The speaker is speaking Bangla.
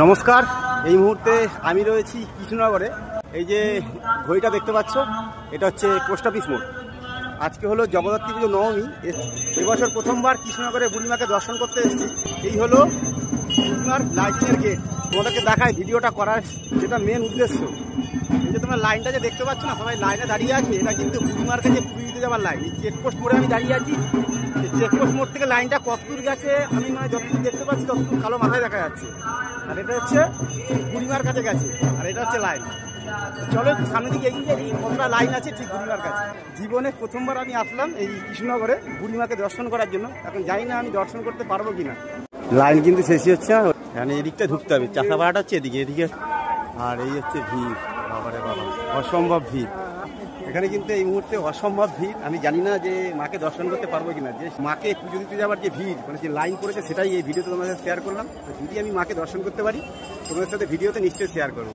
নমস্কার। এই মুহূর্তে আমি রয়েছি কৃষ্ণনগরে। এই যে ঘড়িটা দেখতে পাচ্ছ, এটা হচ্ছে পোস্ট অফিস মোড়। আজকে হলো জগদ্ধাত্রী পুজো নবমী। এবছর প্রথমবার কৃষ্ণনগরে বুড়িমাকে দর্শন করতে এসেছি। এই হলো বুড়িমার লাইটিংয়ের গেট। তোমাদেরকে দেখায় ভিডিওটা করার যেটা মেন উদ্দেশ্য। এই যে তোমরা লাইনটা যে দেখতে পাচ্ছ না, সবাই লাইনে দাঁড়িয়ে আছে, এটা কিন্তু বুড়িমার কাছে পুজো দিতে যাওয়ার লাইন। এই চেকপোস্ট মোড়ে আমি দাঁড়িয়ে আছি। চেকপোস্ট মোড় থেকে লাইনটা কতদূর গেছে আমি যতদূর দেখতে পাচ্ছি ততদূর কালো মাথায় দেখা যাচ্ছে। আর এটা হচ্ছে বুড়িমার কাছে গেছে, আর এটা হচ্ছে লাইন। চলো একটু সামনের দিকে এগিয়ে যাই, কতটা লাইন আছে ঠিক বুড়িমার কাছে। জীবনে প্রথমবার আমি আসলাম এই কৃষ্ণনগরে বুড়িমাকে দর্শন করার জন্য। এখন জানি না আমি দর্শন করতে পারবো কিনা। লাইন কিন্তু শেষই হচ্ছে, মানে এদিকটা ঢুকতে হবে। চাষাপাড়াটা হচ্ছে এদিকে। আর এই হচ্ছে ভিড়, বাবারে বাবা, অসম্ভব ভিড় এখানে। কিন্তু এই মুহূর্তে অসম্ভব ভিড়। আমি জানি না যে মাকে দর্শন করতে পারবো কিনা। যে মাকে পুজো দিতে যাওয়ার যে ভিড়, মানে যে লাইন পড়েছে, সেটাই এই ভিডিওতে তোমাদের সাথে শেয়ার করলাম। যদি আমি মাকে দর্শন করতে পারি তোমাদের সাথে ভিডিওতে নিশ্চয়ই শেয়ার করবো।